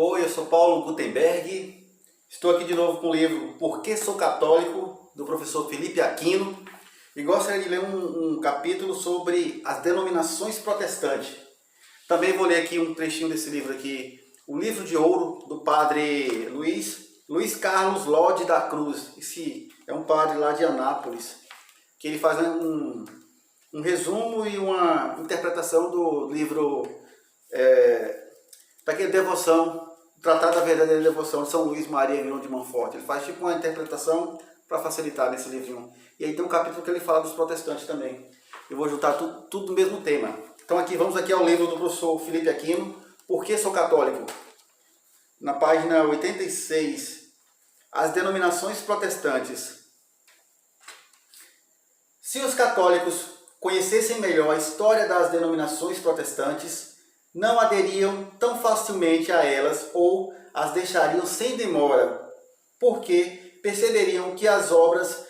Oi, eu sou Paulo Gutenberg. Estou aqui de novo com o livro Por que Sou Católico, do professor Felipe Aquino, e gostaria de ler um capítulo sobre as denominações protestantes. Também vou ler aqui um trechinho desse livro aqui, o Livro de Ouro, do padre Luiz Carlos Lode da Cruz. Esse é um padre lá de Anápolis, que ele faz um resumo e uma interpretação do livro daquele devoção, Tratado da Verdadeira Devoção de São Luís Maria Grão de Montfort. Ele faz tipo uma interpretação para facilitar nesse livrinho. E aí tem um capítulo que ele fala dos protestantes também. Eu vou juntar tudo no mesmo tema. Então vamos aqui ao livro do professor Felipe Aquino, Por que Sou Católico? Na página 86, as denominações protestantes. Se os católicos conhecessem melhor a história das denominações protestantes, não aderiam tão facilmente a elas ou as deixariam sem demora, porque perceberiam que as obras,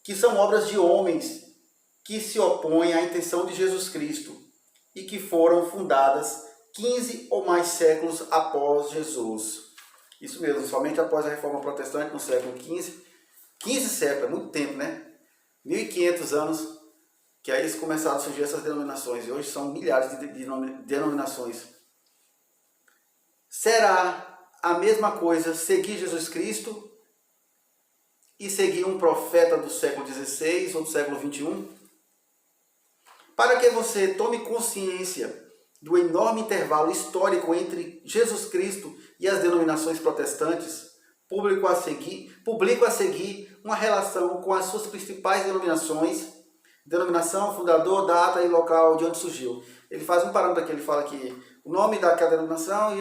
que são obras de homens que se opõem à intenção de Jesus Cristo e que foram fundadas 15 ou mais séculos após Jesus. Isso mesmo, somente após a Reforma Protestante no século XV. 15 séculos, é muito tempo, né? 1500 anos que aí começaram a surgir essas denominações, e hoje são milhares de denominações. Será a mesma coisa seguir Jesus Cristo e seguir um profeta do século XVI ou do século XXI? Para que você tome consciência do enorme intervalo histórico entre Jesus Cristo e as denominações protestantes, publico a seguir uma relação com as suas principais denominações, denominação, fundador, data e local de onde surgiu. Ele faz um parâmetro aqui, ele fala que o nome daquela denominação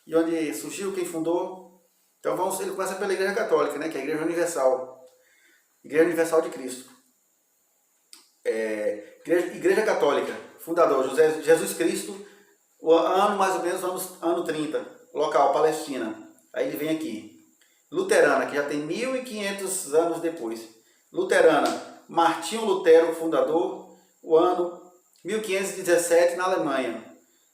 e onde surgiu, quem fundou. Então ele começa pela Igreja Católica, né, que é a Igreja Universal. Igreja Universal de Cristo. Igreja Católica, fundador Jesus Cristo, o ano mais ou menos ano 30, local Palestina. Aí ele vem aqui. Luterana, que já tem 1500 anos depois. Luterana, Martinho Lutero, fundador, o ano 1517 na Alemanha.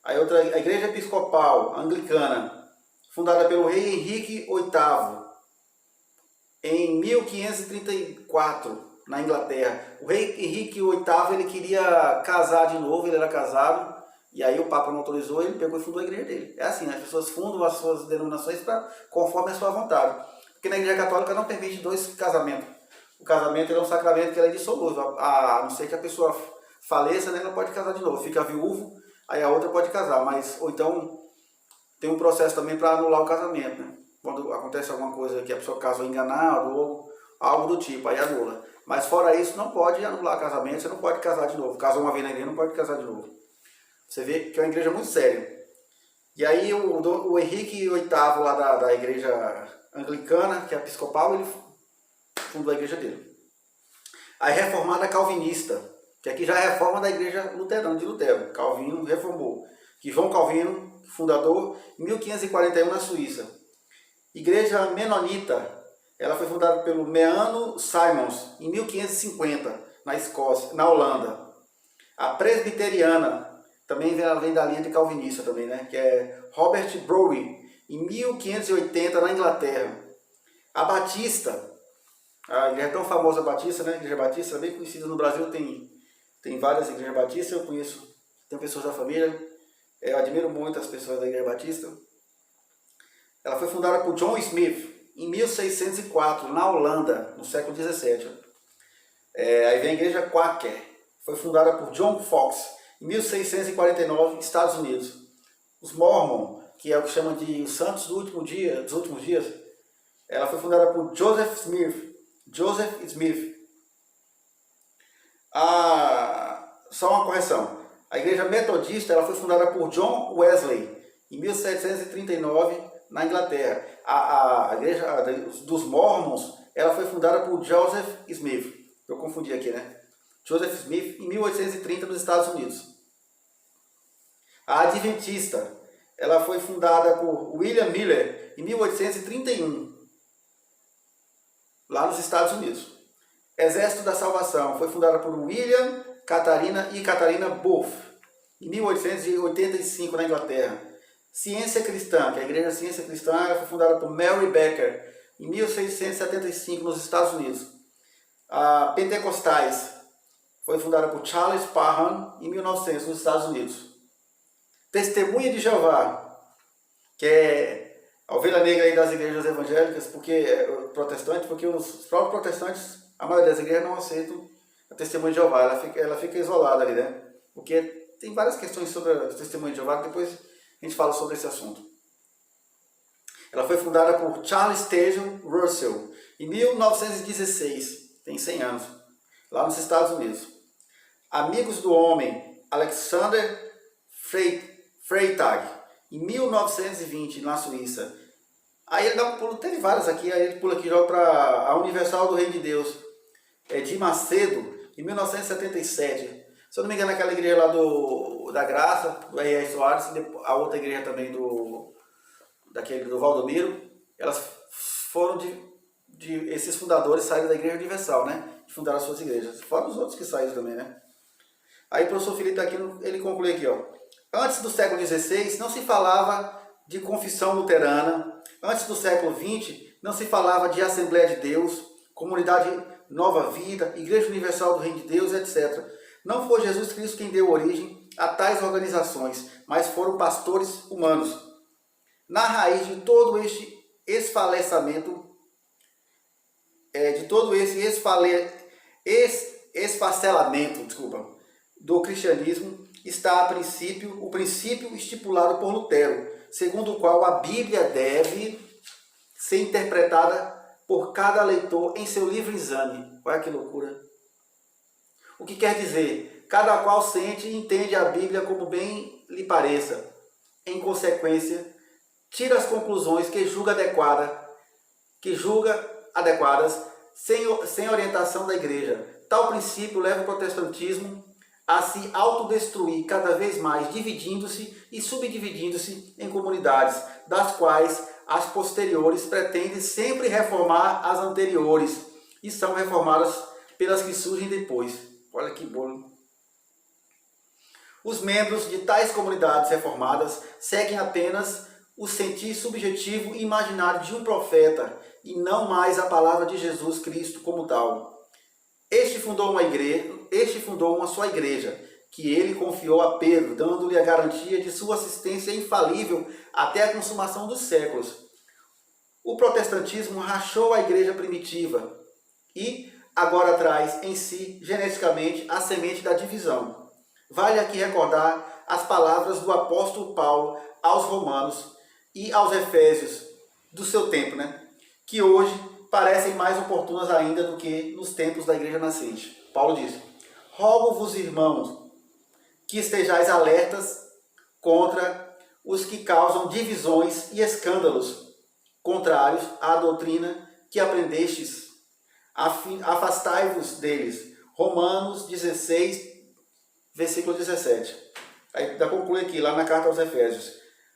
Aí a Igreja Episcopal Anglicana, fundada pelo rei Henrique VIII, em 1534, na Inglaterra. O rei Henrique VIII ele queria casar de novo, ele era casado, e aí o Papa não autorizou, ele pegou e fundou a igreja dele. É assim, as pessoas fundam as suas denominações conforme a sua vontade. Porque na Igreja Católica não permite dois casamentos. O casamento é um sacramento que é indissolúvel, a não ser que a pessoa faleça, né, não pode casar de novo, fica viúvo, aí a outra pode casar, ou então tem um processo também para anular o casamento, né? Quando acontece alguma coisa que a pessoa casou enganado ou algo do tipo, aí anula. Mas fora isso, não pode anular casamento, você não pode casar de novo. Casou uma vez na igreja, não pode casar de novo. Você vê que é uma igreja muito séria. E aí o Henrique VIII lá da igreja anglicana, que é episcopal, ele fundou a igreja dele. A reformada calvinista, que aqui já é a reforma da igreja luterana de Lutero. Calvino reformou. Que João Calvino, fundador, em 1541 na Suíça. Igreja menonita, ela foi fundada pelo Meano Simons em 1550 na Escócia, na Holanda. A presbiteriana, também ela vem da linha de calvinista também, né? Que é Robert Browie em 1580 na Inglaterra. A Batista, a igreja tão famosa Batista, né? A Igreja Batista, bem conhecida no Brasil, tem várias igrejas batistas, eu conheço, tem pessoas da família, eu admiro muito as pessoas da Igreja Batista. Ela foi fundada por John Smith em 1604, na Holanda, no século XVII. Aí vem a Igreja Quaker, foi fundada por John Fox em 1649, Estados Unidos. Os Mormon, que é o que chama de os Santos dos últimos dias, ela foi fundada por Joseph Smith. Só uma correção. A Igreja Metodista ela foi fundada por John Wesley em 1739 na Inglaterra. A Igreja dos Mormons ela foi fundada por Joseph Smith. Eu confundi aqui, né? Joseph Smith em 1830 nos Estados Unidos. A Adventista ela foi fundada por William Miller em 1831 lá nos Estados Unidos. Exército da Salvação foi fundada por William Catarina Booth em 1885 na Inglaterra. Ciência Cristã, que é a Igreja Ciência Cristã, ela foi fundada por Mary Baker em 1675 nos Estados Unidos. A Pentecostais foi fundada por Charles Parham em 1900 nos Estados Unidos. Testemunha de Jeová, que é a ovelha negra aí das igrejas evangélicas, porque os próprios protestantes, a maioria das igrejas não aceitam a testemunha de Jeová, ela fica isolada ali, né? Porque tem várias questões sobre a testemunha de Jeová, que depois a gente fala sobre esse assunto. Ela foi fundada por Charles Spurgeon Russell em 1916, tem 100 anos, lá nos Estados Unidos. Amigos do Homem, Alexander Freytag, em 1920, na Suíça. Aí ele dá um pulo, teve várias aqui, aí ele pula aqui já para a Universal do Reino de Deus, de Macedo, em 1977. Se eu não me engano, aquela igreja lá da Graça, do R.R. Soares, a outra igreja também do Valdomiro, elas foram esses fundadores saíram da Igreja Universal, né? De fundar as suas igrejas. Fora os outros que saíram também, né? Aí o professor Felipe aqui, ele conclui aqui, ó. Antes do século XVI, não se falava de confissão luterana. Antes do século XX, não se falava de Assembleia de Deus, Comunidade Nova Vida, Igreja Universal do Reino de Deus, etc. Não foi Jesus Cristo quem deu origem a tais organizações, mas foram pastores humanos. Na raiz de todo este esfacelamento, do cristianismo, está o princípio estipulado por Lutero, segundo o qual a Bíblia deve ser interpretada por cada leitor em seu livre exame. Olha que loucura! O que quer dizer? Cada qual sente e entende a Bíblia como bem lhe pareça. Em consequência, tira as conclusões que julga adequadas sem orientação da Igreja. Tal princípio leva o protestantismo a se autodestruir cada vez mais, dividindo-se e subdividindo-se em comunidades, das quais as posteriores pretendem sempre reformar as anteriores e são reformadas pelas que surgem depois. Olha que bolo! Os membros de tais comunidades reformadas seguem apenas o sentir subjetivo e imaginário de um profeta e não mais a palavra de Jesus Cristo como tal. Este fundou uma só igreja, que ele confiou a Pedro, dando-lhe a garantia de sua assistência infalível até a consumação dos séculos. O protestantismo rachou a igreja primitiva e agora traz em si, geneticamente, a semente da divisão. Vale aqui recordar as palavras do apóstolo Paulo aos Romanos e aos Efésios do seu tempo, né? Que hoje parecem mais oportunas ainda do que nos tempos da igreja nascente. Paulo diz: rogo-vos, irmãos, que estejais alertas contra os que causam divisões e escândalos contrários à doutrina que aprendestes. Afastai-vos deles. Romanos 16, versículo 17. Aí conclui aqui, lá na carta aos Efésios.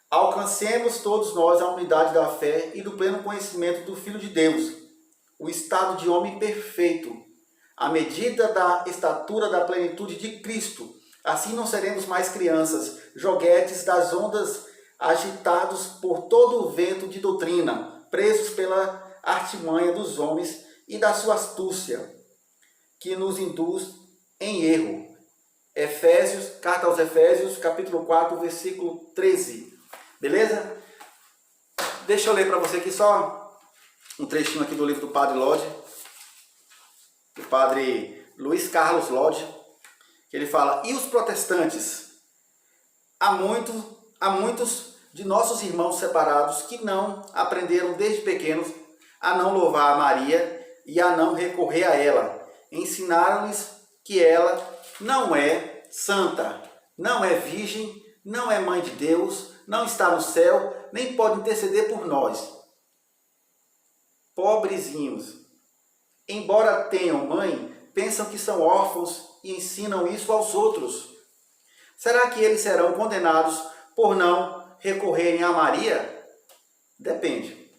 Alcancemos todos nós a unidade da fé e do pleno conhecimento do Filho de Deus, o estado de homem perfeito, à medida da estatura da plenitude de Cristo. Assim não seremos mais crianças, joguetes das ondas, agitados por todo o vento de doutrina, presos pela artimanha dos homens e da sua astúcia, que nos induz em erro. Carta aos Efésios, capítulo 4, versículo 13. Beleza? Deixa eu ler para você aqui só um trechinho aqui do livro do Padre Lodge, do Padre Luiz Carlos Lodge, que ele fala: e os protestantes? Há muitos de nossos irmãos separados que não aprenderam desde pequenos a não louvar a Maria e a não recorrer a ela. Ensinaram-lhes que ela não é santa, não é virgem, não é mãe de Deus, não está no céu, nem pode interceder por nós. Pobrezinhos, embora tenham mãe, pensam que são órfãos e ensinam isso aos outros. Será que eles serão condenados por não recorrerem a Maria? Depende.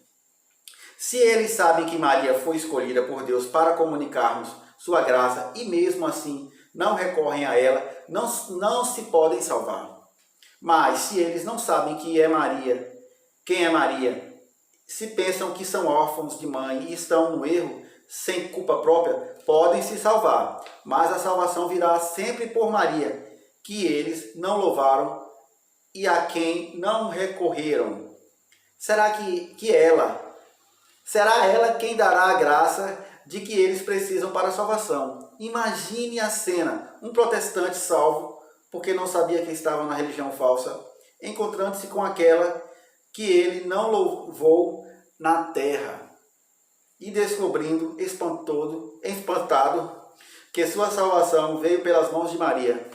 Se eles sabem que Maria foi escolhida por Deus para comunicarmos sua graça e mesmo assim não recorrem a ela, não se podem salvar. Mas se eles não sabem quem é Maria, se pensam que são órfãos de mãe e estão no erro, sem culpa própria, podem se salvar. Mas a salvação virá sempre por Maria, que eles não louvaram e a quem não recorreram. Será ela quem dará a graça de que eles precisam para a salvação? Imagine a cena, um protestante salvo, porque não sabia que estava na religião falsa, encontrando-se com aquela que ele não louvou na terra, e descobrindo, espantado, que sua salvação veio pelas mãos de Maria.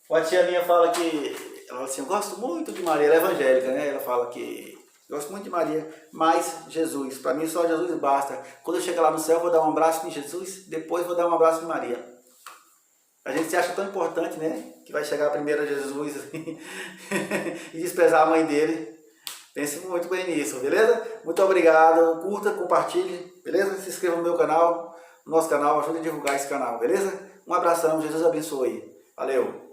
Uma tia minha fala que, ela fala assim, eu gosto muito de Maria, ela é evangélica, né? Ela fala que gosto muito de Maria, mas Jesus, para mim só Jesus basta. Quando eu chegar lá no céu, eu vou dar um abraço em Jesus, depois vou dar um abraço em Maria. A gente se acha tão importante, né? Que vai chegar primeiro a Jesus e desprezar a mãe dele. Pense muito bem nisso, beleza? Muito obrigado, curta, compartilhe, beleza? Se inscreva no meu canal, no nosso canal, ajude a divulgar esse canal, beleza? Um abração, Jesus abençoe. Valeu!